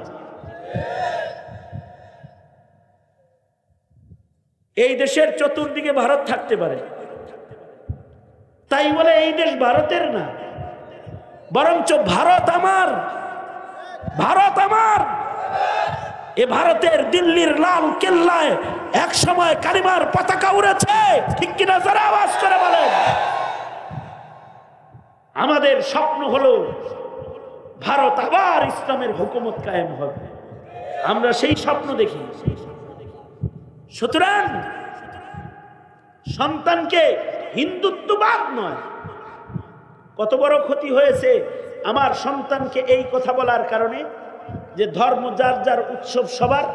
এই দেশের চতুর্দিকে ভারত থাকতে পারে, তাই বলে এই দেশ ভারতের না, বরঞ্চ ভারত আমার। এ ভারতের দিল্লির লাল কেল্লায় এক সময় কালিমার পতাকা উড়েছে, ঠিক কিনা? যারা আওয়াজ করে বলেন। আমাদের স্বপ্ন হলো ভারত আবার ইসলামের হুকুমত কায়েম হবে, আমরা সেই স্বপ্ন দেখি। সুতরাং সন্তানকে হিন্দুত্ববাদ নয়, কত বড় ক্ষতি হয়েছে আমার সন্তানকে এই কথা বলার কারণে, যে ধর্ম যার যার উৎসব সবার,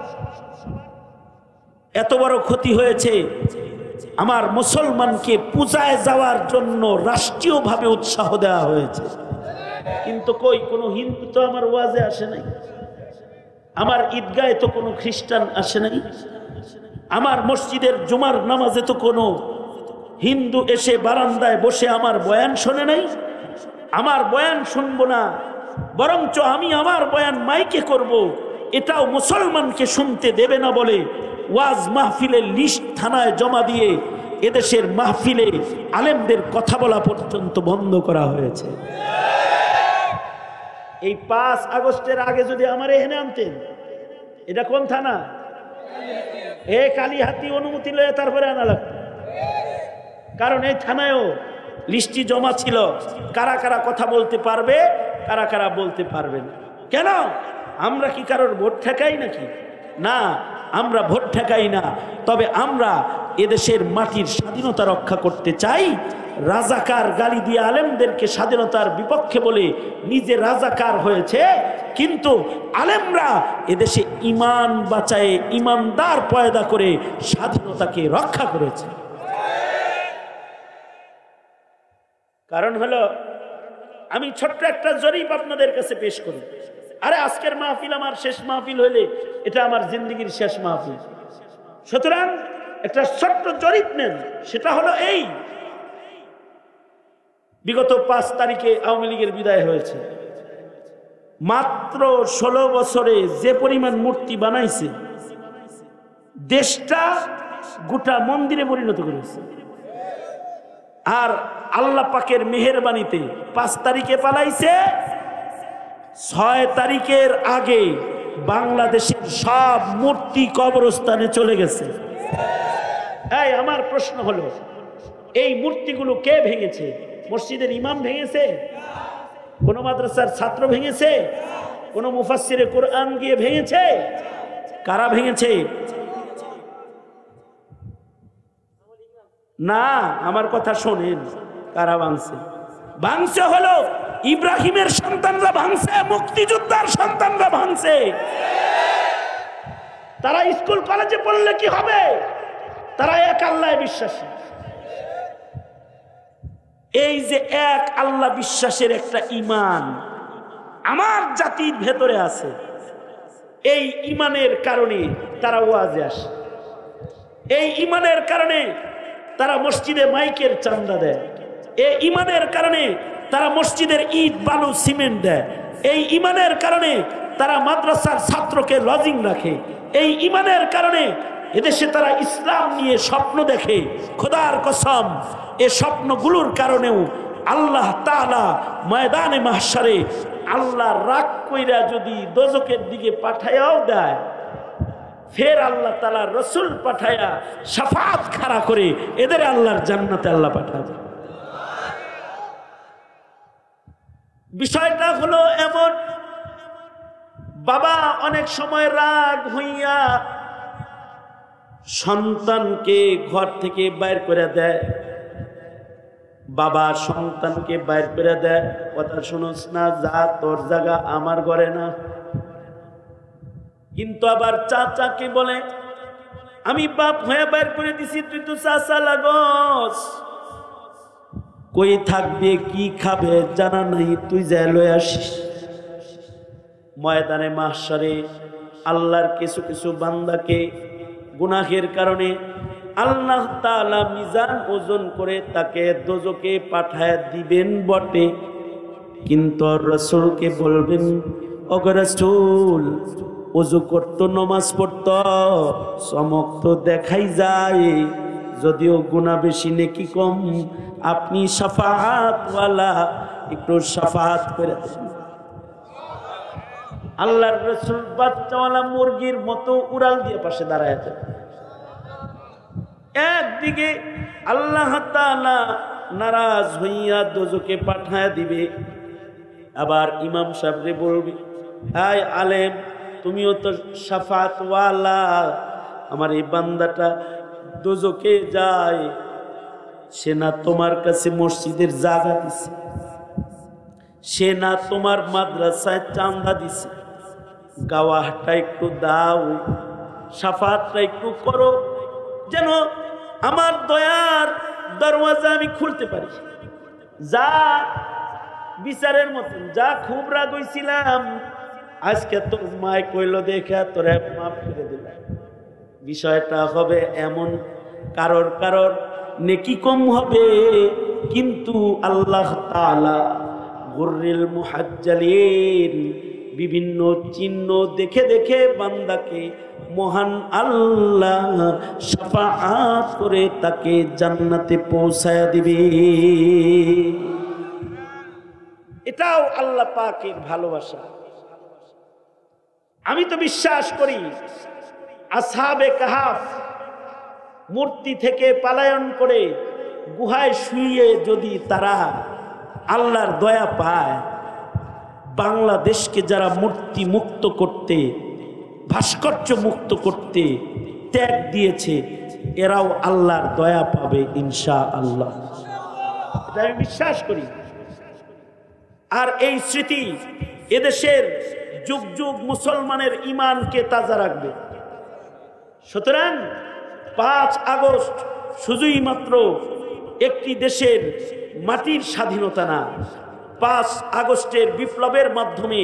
এত বড় ক্ষতি হয়েছে আমার মুসলমানকে পূজায় যাওয়ার জন্য রাষ্ট্রীয়ভাবে উৎসাহ দেওয়া হয়েছে। কিন্তু কই কোনো হিন্দু তো আমার ওয়াজে আসে নাই, আমার ঈদগাহে তো কোনো খ্রিস্টান আসে নাই, আমার মসজিদের জুমার নামাজে তো কোনো হিন্দু এসে বারান্দায় বসে আমার বয়ান শোনে নাই। আমার বয়ান শুনবো না, বরঞ্চ আমি আমার বয়ান মাইকে করব, এটাও মুসলমানকে শুনতে দেবে না বলে ওয়াজ মাহফিলের লিস্ট থানায় জমা দিয়ে এদেশের মাহফিলে আলেমদের কথা বলা পর্যন্ত বন্ধ করা হয়েছে। এই 5 আগস্টের আগে যদি আমার এখানে আনতেন, এটা কোন থানা? কালীহাতি অনুমতি লয়ে তারপরে আনা লাগতো, কারণ এই থানায়ও লিস্টি জমা ছিল কারা কারা কথা বলতে পারবে, কারা কারা বলতে পারবে না। কেন? আমরা কি কারোর ভোট ঠেকাই নাকি? না, আমরা ভোট ঠেকাই না, তবে আমরা এদেশের মাটির স্বাধীনতা রক্ষা করতে চাই। রাজাকার গালি দিয়ে আলেমদেরকে স্বাধীনতার বিপক্ষে বলে নিজে রাজাকার হয়েছে, কিন্তু আলেমরা এদেশে ইমান বাঁচায়ে ইমানদার পয়দা করে স্বাধীনতাকে রক্ষা করেছে। কারণ হলো, আমি ছোট্ট একটা জরিপ আপনাদের কাছে পেশ করি। আরে আজকের মাহফিল আমার শেষ মাহফিল হইলে এটা আমার জিন্দগির শেষ মাহফিল। সুতরাং একটা ছোট্ট জরিপ নেন, সেটা হলো এই বিগত 5 তারিখে আওয়ামী লীগের বিদায় হয়েছে, মাত্র 16 বছরে যে পরিমাণ মূর্তি বানাইছে, দেশটা গোটা মন্দিরে পরিণত করেছে। আর আল্লাহ পাকের মেহেরবানিতে 5 তারিখে পালাইছে, 6 তারিখের আগে বাংলাদেশের সব মূর্তি কবরস্থানে চলে গেছে। এই আমার প্রশ্ন হলো, এই মূর্তিগুলো কে ভেঙেছে? মসজিদের ইমাম ভেঙেছে? কোন মাদ্রাসার ছাত্র ভেঙেছে? কোন মুফাসসিরে কোরআন গিয়ে ভেঙেছে? কারা ভেঙেছে? না, আমার কথা শোনেন, কারা ভাঙছে? ভাঙছে হলো ইব্রাহিমের সন্তানরা ভাঙছে, মুক্তিযোদ্ধার সন্তানরা ভাঙছে। তারা স্কুল কলেজে পড়লে কি হবে? তারা এক আল্লাহ বিশ্বাসী। এই যে এক আল্লাহ বিশ্বাসের একটা ঈমান আমার জাতির ভেতরে আছে, এই ঈমানের কারণে তারা ওয়াজে আসে, এই ঈমানের কারণে তারা মসজিদে মাইকের চান্দা দেয়, এই ঈমানের কারণে তারা মসজিদের ইট বালু সিমেন্ট দেয়, এই ঈমানের কারণে তারা মাদ্রাসার ছাত্রকে লজিং রাখে, এই ঈমানের কারণে এদেশে তারা ইসলাম নিয়ে স্বপ্ন দেখে। খোদার কসম, এ স্বপ্নগুলোর কারণেও আল্লাহ তাআলা ময়দানে মাহশারে আল্লাহ রাগ কইরা যদি দোজখের দিকে পাঠায়াও দেয়, ফের আল্লাহ তাআলা রসুল পাঠায়া শাফাত খাড়া করে এদের আল্লাহর জান্নাতে আল্লাহ পাঠাবে। বিষয়টা হলো এমন, বাবা অনেক সময় রাগ হইয়া সন্তানকে ঘর থেকে বাইর করে দেয়, বাবা সন্তানকে বাইর করে দেয়, কথা শুনোস না, যা তোর জায়গা আমার ঘরে না। কিন্তু আবার চাচাকে বলে, আমি বাপ হয়ে বাইর করে দিছি, তুই তো চাচা লাগস, কই থাকবে কি খাবে জানা নাই, তুই যা লয়ে আসিস। ময়দানে মাহশারে আল্লাহর কিছু কিছু বান্দাকে গুনাহের কারণে আল্লাহ তাআলা মিজান ওজন করে তাকে দোজখে পাঠায় দিবেন বটে, কিন্তু রাসূলকে বলবেন, ওগো রাসূল, ওযু করতো, নামাজ পড়তো, চমক তো দেখাই যায়, যদিও গুনাহ বেশি নেকি কম, আপনি শাফাআতওয়ালা, একটু শাফাআত করে দেন। আল্লাহর রাসূল বাচ্চাওয়ালা মুরগির মতো উড়াল দিয়ে পাশে দাঁড়ায় আছে। একদিকে আল্লাহ তাআলা নারাজ হইয়া দোজখে পাঠায় দিবে, আবার ইমাম সাহেবরে বলবে, আয় আলেম, তুমিও তো শাফাআতওয়ালা, আমার এই বান্দাটা দোজখে যায়, সে না তোমার কাছে মসজিদের জায়গা দিছে, সে না তোমার মাদ্রাসায় চাঁদা দিছে, গাওয়াহটা একটু দাও, শাফাআতটা একটু করো, যেন আমার দয়ার দরওয়াজা আমি খুলতে পারি। যা বিচারের মতন, যা খুব রাগ হইছিলাম, আজকে তোর মায় কইল দেখা তোরা মাফ করে দিলাম। বিষয়টা হবে এমন, কারোর কারোর নেকি কম হবে, কিন্তু আল্লাহ তাআলা গুররিল মুহাজ্জালিন বিভিন্ন চিহ্ন দেখে দেখে বান্দাকে মহান আল্লাহ শাফাআত করে তাকে জান্নাতে পৌঁছায়া দিবে। এটাও আল্লাহ পাকের ভালোবাসা। আমি তো বিশ্বাস করি আসহাবে কাহাফ মূর্তি থেকে পলায়ন করে গুহায় শুয়ে যদি তারা আল্লাহর দয়া পায়, বাংলাদেশকে যারা মূর্তি মুক্ত করতে, ভাস্কর্য মুক্ত করতে ত্যাগ দিয়েছে, এরাও আল্লাহর দয়া পাবে ইনশাআল্লাহ। এটা আমি বিশ্বাস করি। আর এই স্মৃতি এদেশের যুগ যুগ মুসলমানের ঈমানকে তাজা রাখবে। সুতরাং 5 আগস্ট শুধুই মাত্র একটি দেশের মাটির স্বাধীনতা না, 5 আগস্টের বিপ্লবের মাধ্যমে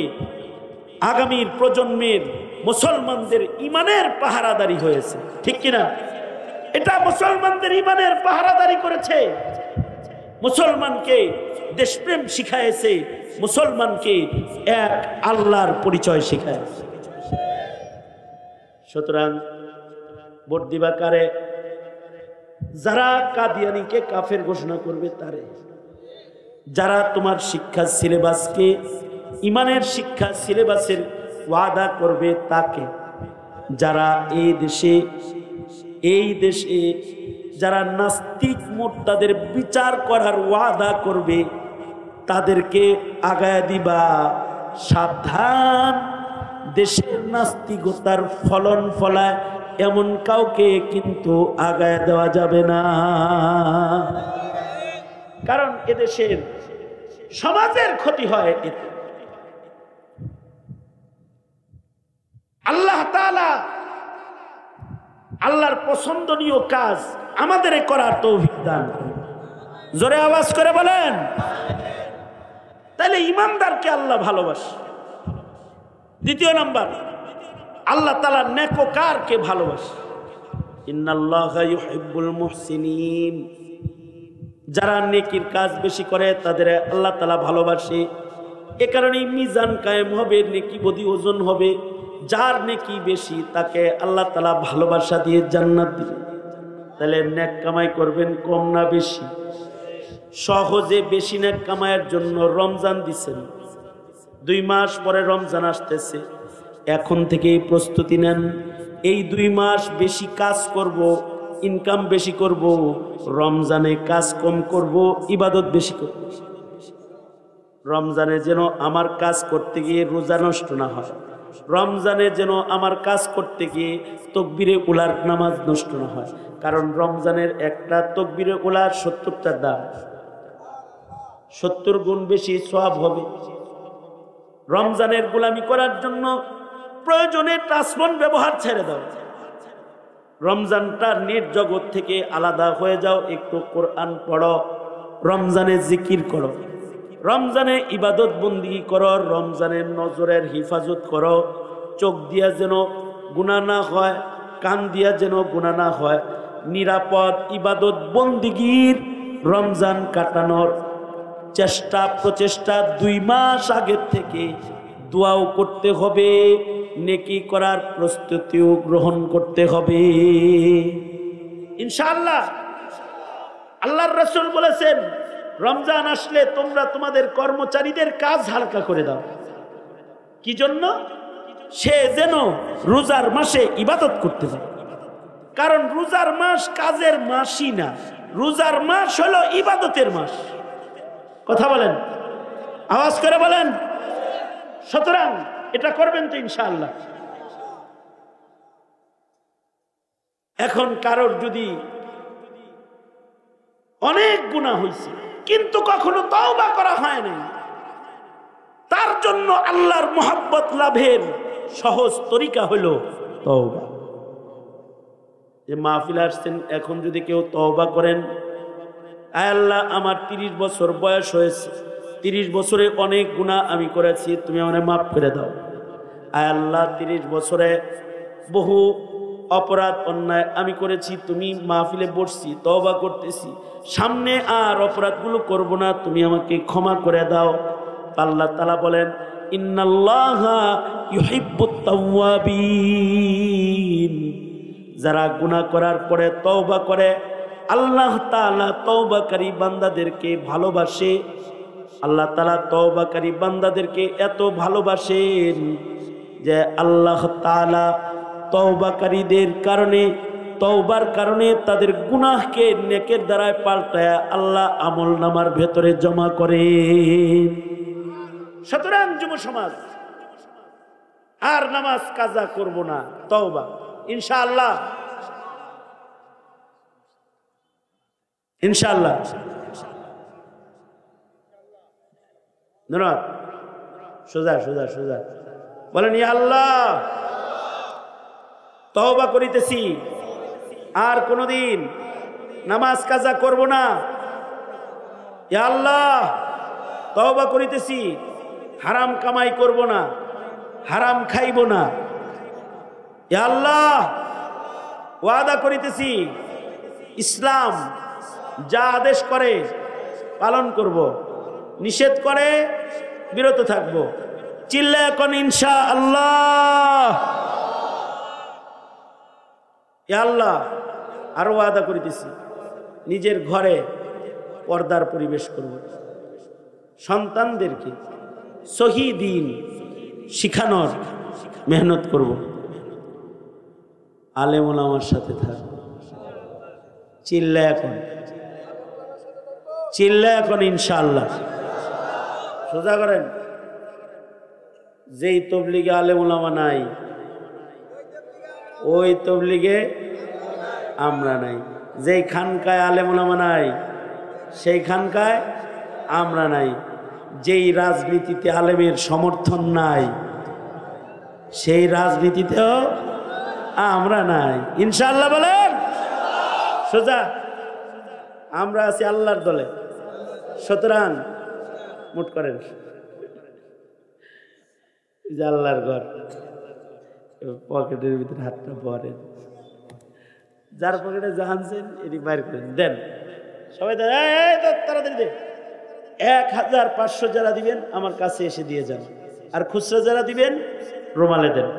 আগামীর প্রজন্মের মুসলমানদের ঈমানের পাহারাদারি হয়েছে, ঠিক কিনা? এটা মুসলমানদের ইমানের পাহারাদারি করেছে, মুসলমানকে দেশপ্রেম শিখায়েছে, মুসলমানকে এক আল্লাহর পরিচয় শিখায়েছে। সুতরাং ভোট দিবা কারে? যারা কাদিয়ানীকে কাফের ঘোষণা করবে তারে, যারা তোমার শিক্ষা সিলেবাসকে, ইমানের শিক্ষা সিলেবাসের ওয়াদা করবে তাকে, যারা এই দেশে যারা নাস্তিক মুরতাদের বিচার করার ওয়াদা করবে তাদেরকে আগায় দিবা। সাবধান, দেশের নাস্তিকতার ফলন ফলায় এমন কাউকে কিন্তু আগায় দেওয়া যাবে না। কারণ এদেশের সমাজের ক্ষতি হয় এতে। আল্লাহ তাআলা আল্লাহর পছন্দনীয় কাজ আমাদের করার তৌফিক দান করেন। জোরে আওয়াজ করে বলেন। তাহলে ইমানদারকে আল্লাহ ভালোবাসে। দ্বিতীয় নাম্বার, আল্লাহ তাআলা নেককারকে ভালোবাসে। ইন্নাল্লাহা ইউহিব্বুল মুহসিনিন, যারা নেকির কাজ বেশি করে তাদের আল্লাহ তাআলা ভালোবাসে। এ কারণে মিজান কায়েম হবে, নেকি বদি ওজন হবে। যার নেকি বেশি তাকে আল্লাহ তাআলা ভালোবাসা দিয়ে জান্নাত দিবে। তাহলে নেক কামাই করবেন কম না বেশি? সহজে বেশি নেক কামাইয়ের জন্য রমজান দিছেন। 2 মাস পরে রমজান আসতেছে, এখন থেকেই প্রস্তুতি নেন। এই 2 মাস বেশি কাজ করব, ইনকাম বেশি করব, রমজানে কাজ কম করব, ইবাদত বেশি করব। রমজানে যেন আমার কাজ করতে গিয়ে রোজা নষ্ট না হয়, রমজানে যেন আমার কাজ করতে গিয়ে তাকবীরে উলার নামাজ নষ্ট না হয়। কারণ রমজানের একটা তাকবীরে উলার 70টার দাম, 70 গুণ বেশি সওয়াব হবে। রমজানের গোলামি করার জন্য প্রয়োজনে টাচফোন ব্যবহার ছেড়ে দাও। রমজানটা নেট জগৎ থেকে আলাদা হয়ে যাও, একটু কোরআন পড়ো, রমজানে জিকির করো, রমজানে ইবাদত বন্দিগি করো, রমজানের নজরের হিফাজত করো। চোখ দিয়া যেন গুনাহ না হয়, কান দিয়া যেন গুনাহ না হয়। নিরাপদ ইবাদত বন্দিগির রমজান কাটানোর চেষ্টা প্রচেষ্টা 2 মাস আগের থেকে দোয়াও করতে হবে, নেকি করার প্রস্তুতিও গ্রহণ করতে হবে ইনশাআল্লাহ। আল্লাহর রাসূল বলেছেন, রমজান আসলে তোমরা তোমাদের কর্মচারীদের কাজ হালকা করে দাও। কি জন্য? সে যেন রোজার মাসে ইবাদত করতে পারে। কারণ রোজার মাস কাজের মাসই না, রোজার মাস হলো ইবাদতের মাস। কথা বলেন, আওয়াজ করে বলেন। সুতরাং এটা করবেন তো ইনশাআল্লাহ। এখন কারোর যদি অনেক গুনাহ হয়েছে কিন্তু কখনো তওবা করা হয় নাই, তার জন্য আল্লাহর মহব্বত লাভের সহজ তরিকা হলো তওবা। যে মাহফিল আসছেন, এখন যদি কেউ তওবা করেন, আয় আল্লাহ আমার 30 বছর বয়স হয়েছে, 30 বছরে অনেক গুনাহ আমি করেছি, তুমি আমাকে মাফ করে দাও। আয় আল্লাহ 30 বছরে বহু অপরাধ অন্যায় আমি করেছি, তুমি মাহফিলে বসছি, তওবা করতেছি, সামনে আর অপরাধগুলো করব না, তুমি আমাকে ক্ষমা করে দাও। আল্লাহ তাআলা বলেন, ইন্নাল্লাহা ইউহিব্বুত তাওয়াবিন, যারা গুনাহ করার পরে তওবা করে আল্লাহ তাআলা তওবাকারী বান্দাদেরকে ভালোবাসে। আল্লাহ তাআলা তওবাকারী বান্দাদেরকে এত ভালোবাসেন যে আল্লাহ তাআলা তওবাকারীদের কারণে, তওবার কারণে তাদের গুনাহকে নেকের দ্বারায় পাল্টায় আল্লাহ আমলনামার ভেতরে জমা করে। সুতরাং যুব সমাজ, আর নামাজ কাজা করব না, তওবা ইনশাআল্লাহ, ইনশাআল্লাহ। ধন্যবাদ। সোজা সোজা সোজা বলেন, ইয়া আল্লাহ তওবা করিতেছি, আর কোনদিন নামাজ কাজা করব না। ইয়া আল্লাহ তওবা করিতেছি, হারাম কামাই করব না, হারাম খাইব না। ইয়া আল্লাহ ওয়াদা করিতেছি ইসলাম যা আদেশ করে পালন করব, নিষেধ করে বিরত থাকব। চিল্লা এখন ইনশাআল্লাহ। ইয়া আল্লাহ, আরো ওয়াদা করিতেছি নিজের ঘরে পর্দার পরিবেশ করব, সন্তানদেরকে সহি দ্বীন শিখানোর মেহনত করব, আলেম ওলামার সাথে থাকব। চিল্লা এখন ইনশাআল্লাহ। সোজা করেন, যেই তবলিগে আলেম ওলামা নাই ওই তবলিগে আমরা নাই, যেই খানকায় আলেম ওলামা নাই সেই খানকায় আমরা নাই, যেই রাজনীতিতে আলেমের সমর্থন নাই সেই রাজনীতিতেও আমরা নাই ইনশাআল্লাহ। বলেন সোজা, আমরা আছি আল্লাহর দলে। সুতরাং মুট করেন, যে আল্লাহর ঘর, পকেটের ভিতরে হাতটা ভরেন, যার পকেটে জাহানছেন এটি বাইর করেন, দেন সবাই দেন। তাড়াতাড়ি দেন। 1500 যারা দিবেন আমার কাছে এসে দিয়ে যান, আর খুচরা যারা দিবেন রুমালে দেন।